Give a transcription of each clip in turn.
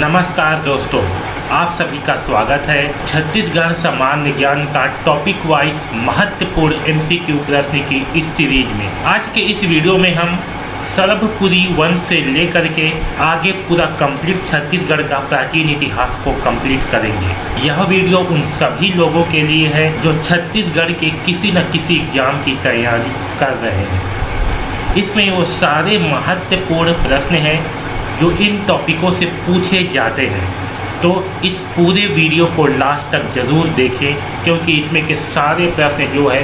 नमस्कार दोस्तों, आप सभी का स्वागत है छत्तीसगढ़ सामान्य ज्ञान का टॉपिक वाइज महत्वपूर्ण एमसीक्यू प्रश्न की इस सीरीज में। आज के इस वीडियो में हम सरभपुरी वंश से लेकर के आगे पूरा कंप्लीट छत्तीसगढ़ का प्राचीन इतिहास को कंप्लीट करेंगे। यह वीडियो उन सभी लोगों के लिए है जो छत्तीसगढ़ के किसी न किसी एग्जाम की तैयारी कर रहे हैं। इसमें वो सारे महत्वपूर्ण प्रश्न हैं जो इन टॉपिकों से पूछे जाते हैं, तो इस पूरे वीडियो को लास्ट तक ज़रूर देखें क्योंकि इसमें के सारे प्रश्न जो है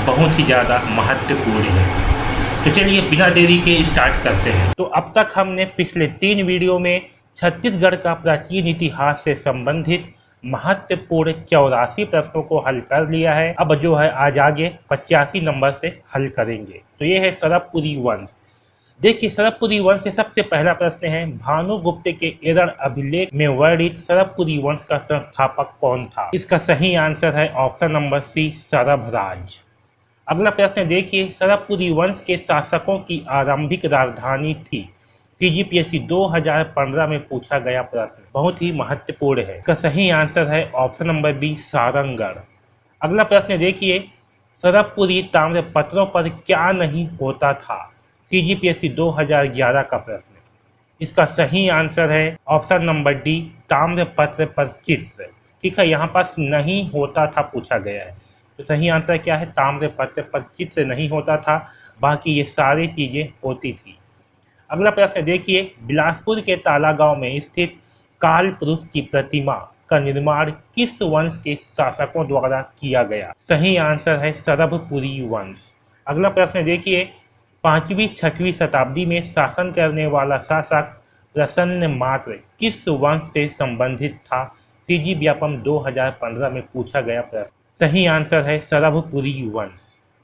बहुत ही ज़्यादा महत्वपूर्ण हैं। तो चलिए बिना देरी के स्टार्ट करते हैं। तो अब तक हमने पिछले 3 वीडियो में छत्तीसगढ़ का प्राचीन इतिहास से संबंधित महत्वपूर्ण 84 प्रश्नों को हल कर लिया है। अब जो है आज आगे 85 नंबर से हल करेंगे। तो ये है सरभपुरी वंश। देखिए, सरभपुरी वंश से सबसे पहला प्रश्न है, भानुगुप्त के एरर अभिलेख में वर्णित सरभपुरी वंश का संस्थापक कौन था? इसका सही आंसर है ऑप्शन नंबर सी, सरभराज। अगला प्रश्न देखिए, सरभपुरी वंश के शासकों की आरंभिक राजधानी थी। सीजीपीएससी 2015 में पूछा गया प्रश्न, बहुत ही महत्वपूर्ण है। इसका सही आंसर है ऑप्शन नंबर बी, सारंगढ़। अगला प्रश्न देखिए, सरभपुरी ताम्रपत्रों पर क्या नहीं होता था? सीजीपीएससी 2011 का प्रश्न। इसका सही आंसर है ऑप्शन नंबर डी, ताम्रपत्र पर चित्र। ठीक है, यहाँ पास नहीं होता था पूछा गया है, तो सही आंसर क्या है? ताम्रपत्र पर चित्र नहीं होता था, बाकी ये सारी चीजें होती थी। अगला प्रश्न देखिए, बिलासपुर के तालागांव में स्थित काल पुरुष की प्रतिमा का निर्माण किस वंश के शासकों द्वारा किया गया? सही आंसर है सरभपुरी वंश। अगला प्रश्न देखिए, 5वीं-6वीं शताब्दी में शासन करने वाला शासक प्रसन्नमात्र किस वंश से संबंधित था? सीजी व्यापम 2015 में पूछा गया प्रश्न। सही आंसर है सरभपुरी वंश।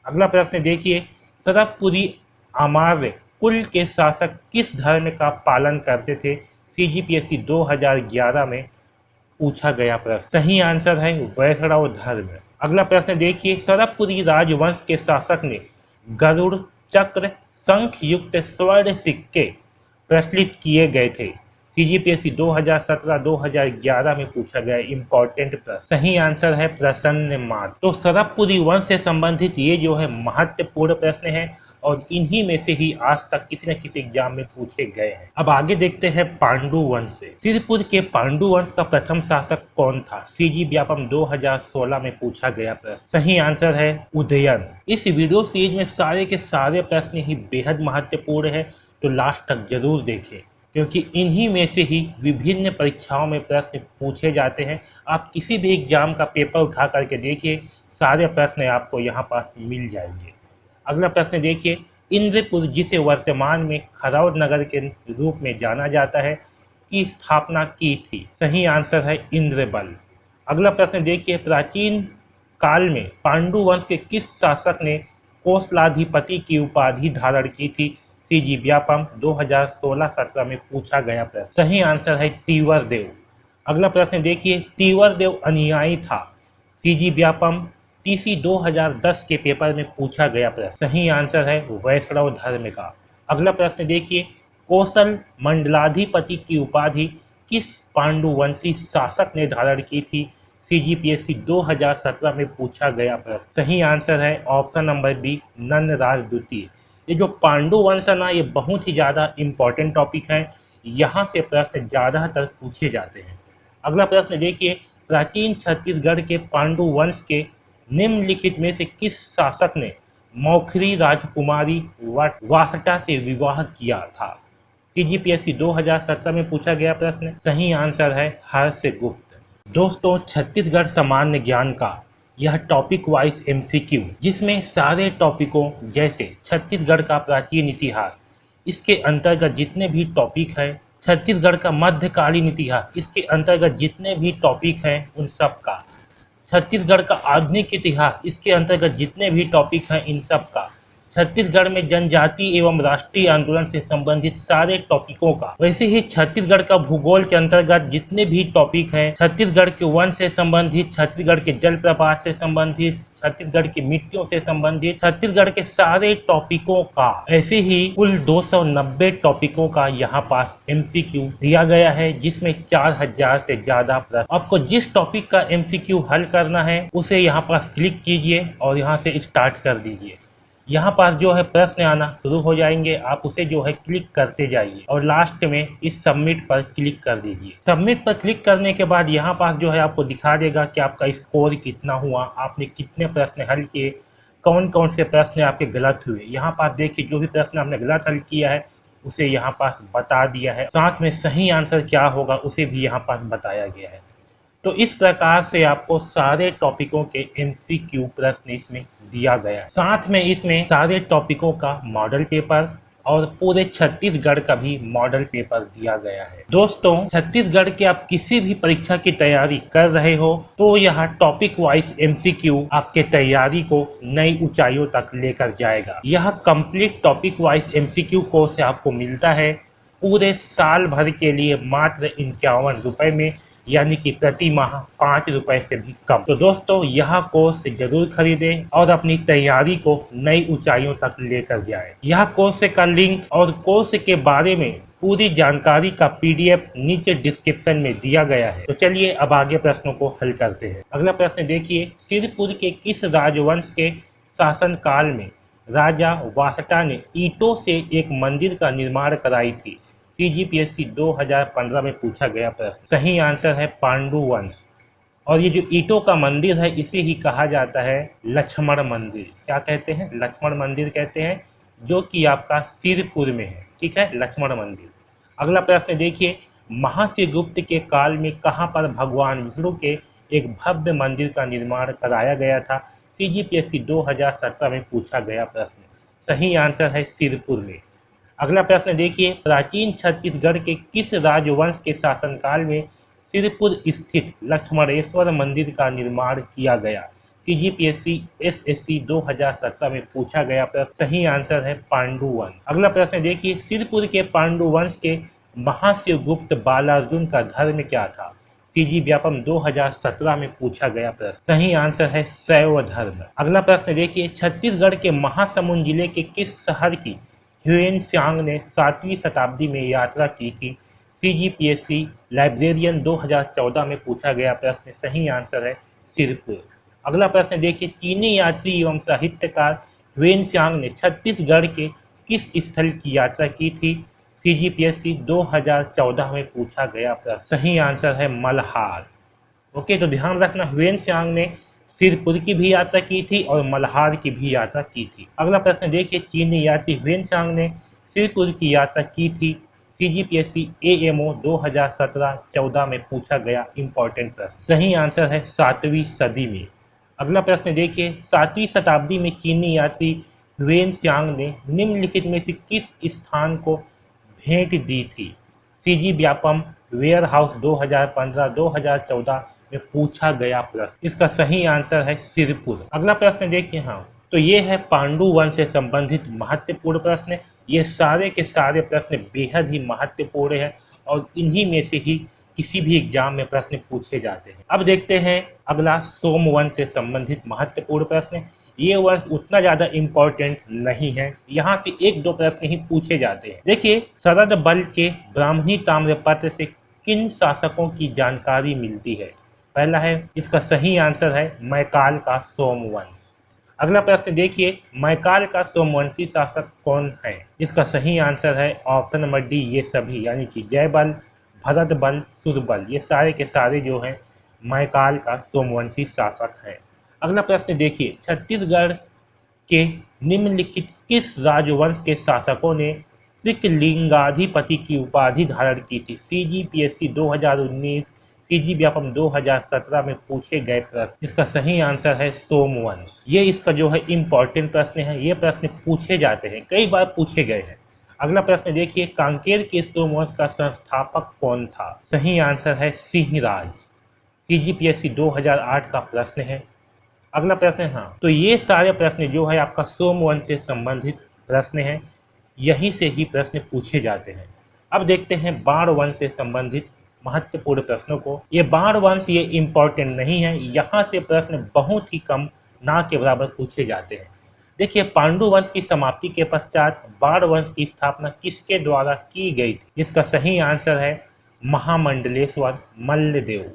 अगला प्रश्न देखिए, सरभपुरी आमार्य कुल के शासक किस धर्म का पालन करते थे? सीजीपीएससी 2011 में पूछा गया प्रश्न। सही आंसर है वैष्णव धर्म। अगला प्रश्न देखिए, सरभपुरी राजवंश के शासक ने गरुड़ चक्र शंख युक्त स्वर्ण सिक्के प्रचलित किए गए थे। सीजीपीएससी 2017-2011 में पूछा गया इंपॉर्टेंट प्रश्न। सही आंसर है प्रसन्नमात्र। तो सरभपुरी वंश से संबंधित ये जो है महत्वपूर्ण प्रश्न है और इन्हीं में से ही आज तक किसी न किसी एग्जाम में पूछे गए हैं। अब आगे देखते हैं पांडु वंश से। सिरपुर के पांडु वंश का प्रथम शासक कौन था? सीजी व्यापम 2016 में पूछा गया प्रश्न। सही आंसर है उदयन। इस वीडियो सीरीज में सारे के सारे प्रश्न ही बेहद महत्वपूर्ण है, तो लास्ट तक जरूर देखें क्योंकि इन्हीं में से ही विभिन्न परीक्षाओं में प्रश्न पूछे जाते हैं। आप किसी भी एग्जाम का पेपर उठा करके देखिए, सारे प्रश्न आपको यहाँ पर मिल जाएंगे। अगला प्रश्न देखिए, इंद्रपुर जिसे वर्तमान में खरौद नगर के रूप में जाना जाता है की स्थापना की थी? सही आंसर है इंद्रबल। अगला प्रश्न देखिए, प्राचीन काल में पांडु वंश के किस शासक ने कोसलाधिपति की उपाधि धारण की थी? सीजी व्यापम 2016-17 में पूछा गया प्रश्न। सही आंसर है तीवरदेव। अगला प्रश्न देखिए, तीवरदेव अनुयायी था। सीजी व्यापम टीसी 2010 के पेपर में पूछा गया प्रश्न। सही आंसर है वैष्णव धर्म का। अगला प्रश्न देखिए, कौशल मंडलाधिपति की उपाधि किस पांडुवंशी शासक ने धारण की थी? सीजीपीएससी 2017 में पूछा गया प्रश्न। सही आंसर है ऑप्शन नंबर बी, नंदराज द्वितीय। ये जो पांडु वंश है ना, ये बहुत ही ज़्यादा इम्पोर्टेंट टॉपिक है, यहाँ से प्रश्न ज़्यादातर पूछे जाते हैं। अगला प्रश्न देखिए, प्राचीन छत्तीसगढ़ के पांडु वंश के निम्नलिखित में से किस शासक ने मौखरी राजकुमारी वासटा से विवाह किया था? सीजीपीएससी 2017 में पूछा गया प्रश्न। सही आंसर है हर्षगुप्त। दोस्तों, छत्तीसगढ़ सामान्य ज्ञान का यह टॉपिक वाइज एमसीक्यू, जिसमें सारे टॉपिकों जैसे छत्तीसगढ़ का प्राचीन इतिहास, इसके अंतर्गत जितने भी टॉपिक हैं, छत्तीसगढ़ का मध्यकालीन इतिहास, इसके अंतर्गत जितने भी टॉपिक हैं उन सब का, छत्तीसगढ़ का आधुनिक इतिहास, इसके अंतर्गत जितने भी टॉपिक हैं इन सब का, छत्तीसगढ़ में जनजाति एवं राष्ट्रीय आंदोलन से संबंधित सारे टॉपिकों का। वैसे ही छत्तीसगढ़ का भूगोल के अंतर्गत जितने भी टॉपिक हैं, छत्तीसगढ़ के वन से संबंधित, छत्तीसगढ़ के जलप्रपात से संबंधित, छत्तीसगढ़ की मिट्टियों से संबंधित, छत्तीसगढ़ के सारे टॉपिकों का, ऐसे ही कुल 290 टॉपिकों का यहाँ पास MCQ दिया गया है, जिसमें 4000 से ज्यादा प्रश्न। आपको जिस टॉपिक का MCQ हल करना है उसे यहाँ पास क्लिक कीजिए और यहाँ से स्टार्ट कर दीजिए। यहाँ पास जो है प्रश्न आना शुरू हो जाएंगे, आप उसे जो है क्लिक करते जाइए और लास्ट में इस सबमिट पर क्लिक कर दीजिए। सबमिट पर क्लिक करने के बाद यहाँ पास जो है आपको दिखा देगा कि आपका स्कोर कितना हुआ, आपने कितने प्रश्न हल किए, कौन कौन से प्रश्न आपके गलत हुए। यहाँ पास देखिए जो भी प्रश्न आपने गलत हल किया है उसे यहाँ पास बता दिया है, साथ में सही आंसर क्या होगा उसे भी यहाँ पास बताया गया है। तो इस प्रकार से आपको सारे टॉपिकों के MCQ प्रश्न इसमें दिया गया है। साथ में इसमें सारे टॉपिकों का मॉडल पेपर और पूरे छत्तीसगढ़ का भी मॉडल पेपर दिया गया है। दोस्तों, छत्तीसगढ़ के आप किसी भी परीक्षा की तैयारी कर रहे हो तो यह टॉपिक वाइज MCQ आपके तैयारी को नई ऊंचाइयों तक लेकर जाएगा। यह complete topic wise MCQ course आपको मिलता है पूरे साल भर के लिए मात्र 51 रुपए में, यानी कि प्रति माह 5 रुपए से भी कम। तो दोस्तों, यह कोर्स जरूर खरीदें और अपनी तैयारी को नई ऊंचाइयों तक लेकर जाएं। यह कोर्स का लिंक और कोर्स के बारे में पूरी जानकारी का PDF नीचे डिस्क्रिप्शन में दिया गया है। तो चलिए अब आगे प्रश्नों को हल करते हैं। अगला प्रश्न देखिए, सिरपुर के किस राजवंश के शासनकाल में राजा वासटा ने ईंटों से एक मंदिर का निर्माण कराई थी? CGPSC 2015 में पूछा गया प्रश्न। सही आंसर है पांडु वंश। और ये जो ईंटों का मंदिर है इसे ही कहा जाता है लक्ष्मण मंदिर। क्या कहते हैं? लक्ष्मण मंदिर कहते हैं, जो कि आपका सिरपुर में है। ठीक है, लक्ष्मण मंदिर। अगला प्रश्न देखिए, महाशिवगुप्त के काल में कहाँ पर भगवान विष्णु के एक भव्य मंदिर का निर्माण कराया गया था? CGPSC 2017 में पूछा गया प्रश्न। सही आंसर है सिरपुर में। अगला प्रश्न देखिए, प्राचीन छत्तीसगढ़ के किस राजवंश के शासनकाल में सिरपुर स्थित लक्ष्मणेश्वर मंदिर का निर्माण किया गया? CGPSC SSC 2017 में पूछा गया प्रश्न। सही आंसर है पांडु वंश। अगला प्रश्न देखिए, सिरपुर के पांडु वंश के महाशिवगुप्त बालार्जुन का धर्म क्या था? CG व्यापम 2017 में पूछा गया प्रश्न। सही आंसर है शैव धर्म। अगला प्रश्न देखिए, छत्तीसगढ़ के महासमुंद जिले के किस शहर की ह्यूएन ने 7वीं शताब्दी में यात्रा की थी? CGPSC लाइब्रेरियन 2014 में पूछा गया प्रश्न। सही आंसर है सिरपुर। अगला प्रश्न देखिए, चीनी यात्री एवं साहित्यकार ह्यूएन ने छत्तीसगढ़ के किस स्थल की यात्रा की थी? CGPSC 2014 में पूछा गया प्रश्न। सही आंसर है मल्हार। ओके, तो ध्यान रखना, ह्यूएन ने सिरपुर की भी यात्रा की थी और मल्हार की भी यात्रा की थी। अगला प्रश्न देखिए, चीनी यात्री ह्यूएन ने सिरपुर की यात्रा की थी? CGPSC AMO 2017-14 में पूछा गया इंपॉर्टेंट प्रश्न। सही आंसर है 7वीं सदी में। अगला प्रश्न देखिए, 7वीं शताब्दी में चीनी यात्री ह्यूएन ने निम्नलिखित में से किस स्थान को भेंट दी थी? CG व्यापम वेयर हाउस 2015-2014 में पूछा गया प्रश्न। इसका सही आंसर है सिरपुर। अगला प्रश्न देखिए, हाँ, तो ये है पांडु वंश से संबंधित महत्वपूर्ण प्रश्न। ये सारे के सारे प्रश्न बेहद ही महत्वपूर्ण हैं और इन्हीं में से ही किसी भी एग्जाम में प्रश्न पूछे जाते हैं। अब देखते हैं अगला सोम वंश से संबंधित महत्वपूर्ण प्रश्न। ये वंश उतना ज्यादा इम्पोर्टेंट नहीं है, यहाँ से 1-2 प्रश्न ही पूछे जाते हैं। देखिए, शरद बल के ब्राह्मणी ताम्रपत्र से किन शासकों की जानकारी मिलती है? पहला है, इसका सही आंसर है मैकाल का सोमवंश। अगला प्रश्न देखिए, मैकाल का सोमवंशी शासक कौन है? इसका सही आंसर है ऑप्शन नंबर डी, ये सभी, यानी कि जयबल, भरत बल, सुरबल, ये सारे के सारे जो हैं मैकाल का सोमवंशी शासक है। अगला प्रश्न देखिए, छत्तीसगढ़ के निम्नलिखित किस राजवंश के शासकों ने त्रिकलिंगाधिपति की उपाधि धारण की थी? CGPSC 2019, CG व्यापम 2017 में पूछे गए प्रश्न। इसका सही आंसर है सोमवंश। ये इसका जो है इम्पोर्टेंट प्रश्न है, ये प्रश्न पूछे जाते हैं, कई बार पूछे गए हैं। अगला प्रश्न देखिए, कांकेर के सोमवंश का संस्थापक कौन था? सही आंसर है सिंहराज। CGPSC 2008 का प्रश्न है। अगला प्रश्न, हाँ, तो ये सारे प्रश्न जो है आपका सोमवंश से संबंधित प्रश्न हैं, यहीं से ही प्रश्न पूछे जाते हैं। अब देखते हैं बाण वंश से संबंधित महत्वपूर्ण प्रश्नों को। ये बाण वंश ये इम्पोर्टेंट नहीं है, यहाँ से प्रश्न बहुत ही कम, ना के बराबर पूछे जाते हैं। देखिए, पांडु वंश की समाप्ति के पश्चात बाण वंश की स्थापना किसके द्वारा की गई थी? इसका सही आंसर है महामंडलेश्वर मल्लदेव।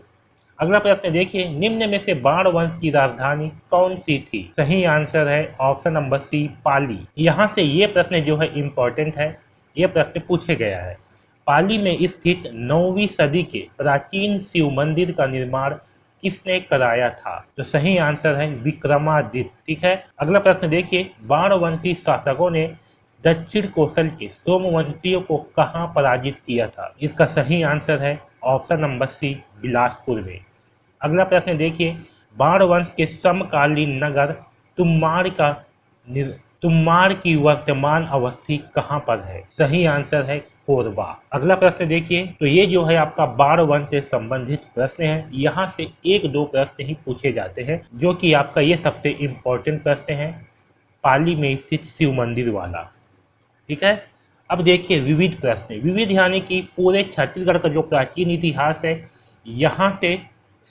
अगला प्रश्न देखिए, निम्न में से बाण वंश की राजधानी कौन सी थी? सही आंसर है ऑप्शन नंबर सी, पाली। यहाँ से ये प्रश्न जो है इम्पोर्टेंट है, ये प्रश्न पूछे गया है। पाली में स्थित 9वीं सदी के प्राचीन शिव मंदिर का निर्माण किसने कराया था? तो सही आंसर है विक्रमादित्य। ठीक है, अगला प्रश्न देखिए, बाणवंशी शासकों ने दक्षिण कोसल के सोमवंशियों को कहाँ पराजित किया था? इसका सही आंसर है ऑप्शन नंबर सी, बिलासपुर में। अगला प्रश्न देखिए, बाण वंश के समकालीन नगर तुम्मार की वर्तमान अवस्थी कहाँ पर है? सही आंसर है कोरबा। अगला प्रश्न देखिए, तो ये जो है आपका बाण वंश से संबंधित प्रश्न है, यहाँ से एक दो प्रश्न ही पूछे जाते हैं, जो कि आपका ये सबसे इम्पोर्टेंट प्रश्न है, पाली में स्थित शिव मंदिर वाला। ठीक है, अब देखिए विविध प्रश्न। विविध यानी कि पूरे छत्तीसगढ़ का जो प्राचीन इतिहास है, यहाँ से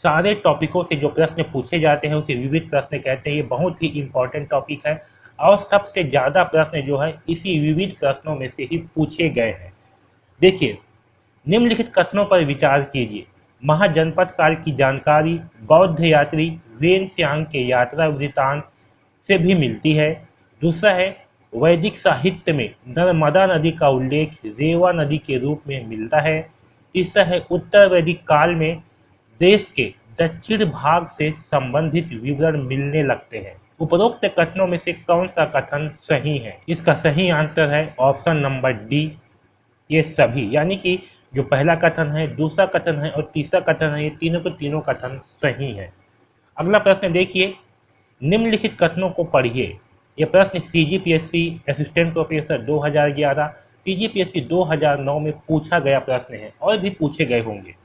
सारे टॉपिकों से जो प्रश्न पूछे जाते हैं उसे विविध प्रश्न कहते हैं। ये बहुत ही इम्पोर्टेंट टॉपिक है और सबसे ज़्यादा प्रश्न जो है इसी विविध प्रश्नों में से ही पूछे गए हैं। देखिए, निम्नलिखित कथनों पर विचार कीजिए। महाजनपद काल की जानकारी बौद्ध यात्री वेनस्यांग के यात्रा वृत्तांत से भी मिलती है। दूसरा है, वैदिक साहित्य में नर्मदा नदी का उल्लेख रेवा नदी के रूप में मिलता है। तीसरा है, उत्तर वैदिक काल में देश के दक्षिण भाग से संबंधित विवरण मिलने लगते हैं। उपरोक्त कथनों में से कौन सा कथन सही है? इसका सही आंसर है ऑप्शन नंबर डी, ये सभी, यानी कि जो पहला कथन है, दूसरा कथन है और तीसरा कथन है, ये तीनों के तीनों कथन सही है। अगला प्रश्न देखिए, निम्नलिखित कथनों को पढ़िए। ये प्रश्न सीजीपीएससी असिस्टेंट प्रोफेसर 2011, सीजीपीएससी 2009 में पूछा गया प्रश्न है और भी पूछे गए होंगे।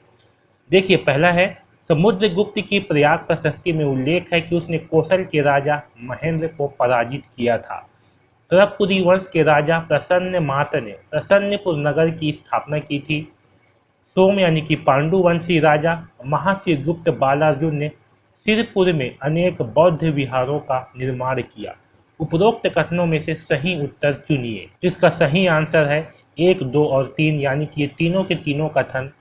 देखिए, पहला है, समुद्रगुप्त की प्रयाग प्रशस्ति में उल्लेख है कि उसने कौशल के राजा महेंद्र को पराजित किया था। सरबपुरी वंश के राजा प्रसन्न मात्र ने प्रसन्नपुर नगर की स्थापना की थी। सोम यानी कि पांडु वंशी राजा महाशिवगुप्त बालार्जुन ने सिरपुर में अनेक बौद्ध विहारों का निर्माण किया। उपरोक्त कथनों में से सही उत्तर चुनिए। इसका सही आंसर है 1, 2 और 3, यानी कि ये तीनों के तीनों कथन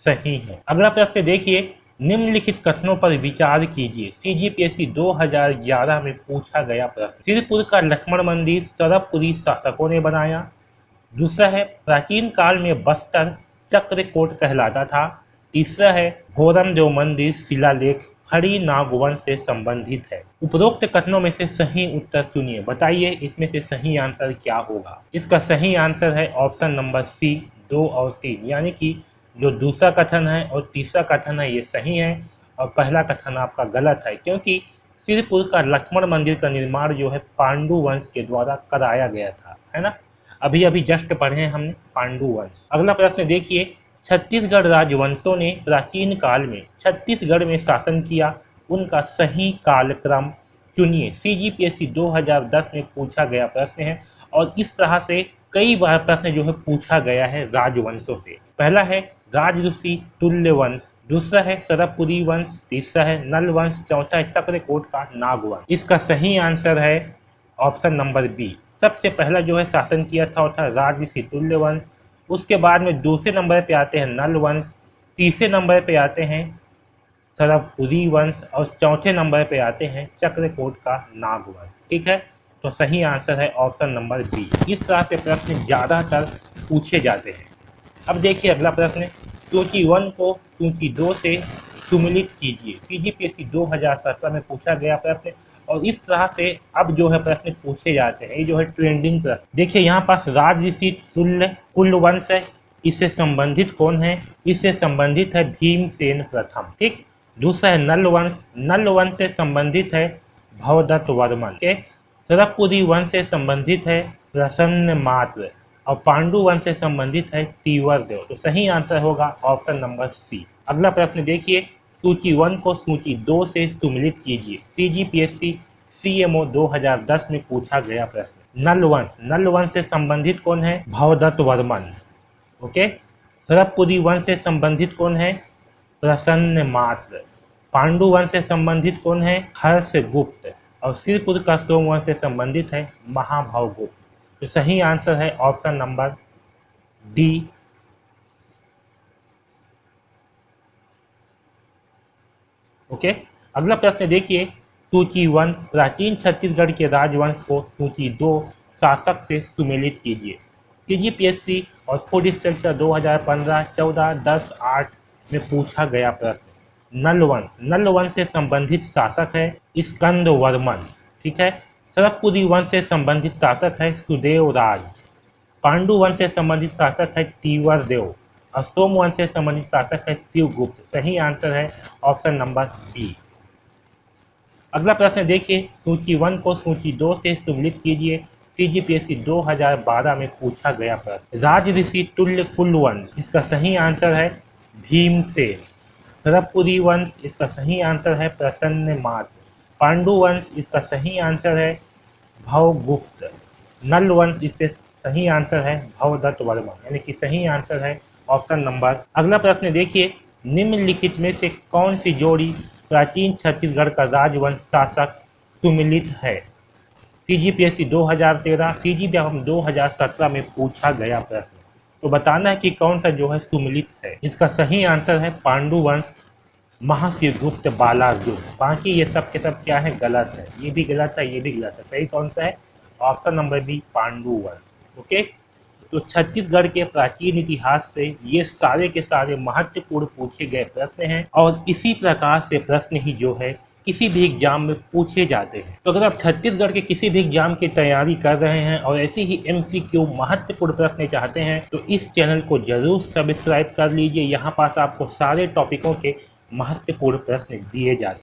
सही है। अगला प्रश्न देखिए, निम्नलिखित कथनों पर विचार कीजिए। सीजीपीएससी 2011 में पूछा गया प्रश्न। सिरपुर का लक्ष्मण मंदिर सरबपुरी शासकों ने बनाया। दूसरा है, प्राचीन काल में बस्तर चक्रकोट कहलाता था। तीसरा है, घोरमदेव मंदिर शिलालेख हरि नागवंश से संबंधित है। उपरोक्त कथनों में से सही उत्तर चुनिए। बताइए इसमें से सही आंसर क्या होगा? इसका सही आंसर है ऑप्शन नंबर सी, 2 और 3, यानी कि जो दूसरा कथन है और तीसरा कथन है ये सही है और पहला कथन आपका गलत है, क्योंकि सिरपुर का लक्ष्मण मंदिर का निर्माण जो है पांडु वंश के द्वारा कराया गया था, है ना। अभी अभी जस्ट पढ़े हैं हमने पांडु वंश। अगला प्रश्न देखिए, छत्तीसगढ़ राजवंशों ने प्राचीन काल में छत्तीसगढ़ में शासन किया, उनका सही कालक्रम चुनिए। सीजीपीएससी 2010 में पूछा गया प्रश्न है और इस तरह से कई बार प्रश्न जो है पूछा गया है राजवंशों से। पहला है राजऋषि तुल्य वंश, दूसरा है सरबपुरी वंश, तीसरा है नल वंश, चौथा है चक्रकोट का नागवंश। इसका सही आंसर है ऑप्शन नंबर बी। सबसे पहला जो है शासन किया था वो था राजऋषि तुल्य वंश, उसके बाद में दूसरे नंबर पे आते हैं नल वंश, तीसरे नंबर पे आते हैं सरबपुरी वंश और चौथे नंबर पे आते हैं चक्रकोट का नागवंश। ठीक है, तो सही आंसर है ऑप्शन नंबर बी। इस तरह से प्रश्न ज़्यादातर पूछे जाते हैं। अब देखिए अगला प्रश्न, सूची 1 को सूची 2 से सुमिलित कीजिए। सीजीपीएससी 2017 में पूछा गया प्रश्न और इस तरह से अब जो है प्रश्न पूछे जाते हैं। ये जो है ट्रेंडिंग प्रश्न। देखिए यहाँ पास राजऋषि तुल्य कुल वंश है, इससे संबंधित कौन है? इससे संबंधित है भीमसेन प्रथम। ठीक, दूसरा है नल वंश, नल वंश से संबंधित है भवदत्त वर्मन के। सरबपुरी वंश से संबंधित है प्रसन्न मात्र और पांडु वंश से संबंधित है तीवर देव। तो सही आंसर होगा ऑप्शन नंबर सी। अगला प्रश्न देखिए, सूची 1 को सूची 2 से सुमिलित कीजिए। CGPSC CMO 2010 में पूछा गया प्रश्न। नल वंश से संबंधित कौन है? भवदत्त वर्मन। ओके। सरबपुरी वंश से संबंधित कौन है? प्रसन्न मात्र। पांडु वंश से संबंधित कौन है? हर्षगुप्त। और सिरपुर का सोमवंश से संबंधित है महाभवगुप्त। तो सही आंसर है ऑप्शन नंबर डी। ओके। अगला प्रश्न देखिए, सूची 1 प्राचीन छत्तीसगढ़ के राजवंश को सूची 2 शासक से सुमेलित कीजिए। CGPSC और फूड इंस्पेक्टर 2015, 14, 10, 8 में पूछा गया प्रश्न। नल वंश से संबंधित शासक है स्कंद वर्मन। ठीक है। सरबपुरी वंश से संबंधित शासक है सुदेव राज। पांडु वंश से संबंधित शासक है तीवर देव। और सोमवंश से संबंधित शासक है शिवगुप्त। सही आंसर है ऑप्शन नंबर बी। अगला प्रश्न देखिए, सूची 1 को सूची 2 से सुमिलित कीजिए। CGPSC 2012 में पूछा गया प्रश्न। राज ऋषि तुल्य कुलवंश, इसका सही आंसर है भीमसेन। सरबपुरी वंश, इसका सही आंसर है प्रसन्न मात्र। पांडु वंश, इसका सही आंसर है भवगुप्त। नल वंश, इससे सही आंसर है भवदत्त वर्मन, यानी कि सही आंसर है ऑप्शन नंबर। अगला प्रश्न देखिए, निम्नलिखित में से कौन सी जोड़ी प्राचीन छत्तीसगढ़ का राजवंश शासक सुमिलित है? CGPSC 2013, CGPSC 2017 में पूछा गया प्रश्न। तो बताना है कि कौन सा जो है सुमिलित है। इसका सही आंसर है पांडु वंश, महाशिवगुप्त, बालार्जुन। बाकी ये सब के सब क्या है? गलत है। ये भी गलत है, ये भी गलत है। सही कौन सा है? ऑप्शन नंबर बी, पांडु वंश। ओके। तो छत्तीसगढ़ के प्राचीन इतिहास से ये सारे के सारे महत्वपूर्ण पूछे गए प्रश्न हैं और इसी प्रकार से प्रश्न ही जो है किसी भी एग्जाम में पूछे जाते हैं। तो अगर आप छत्तीसगढ़ के किसी भी एग्जाम की तैयारी कर रहे हैं और ऐसे ही MCQ महत्वपूर्ण प्रश्न चाहते हैं तो इस चैनल को जरूर सब्सक्राइब कर लीजिए। यहाँ पास आपको सारे टॉपिकों के महत्वपूर्ण प्रश्न दिए जाते हैं।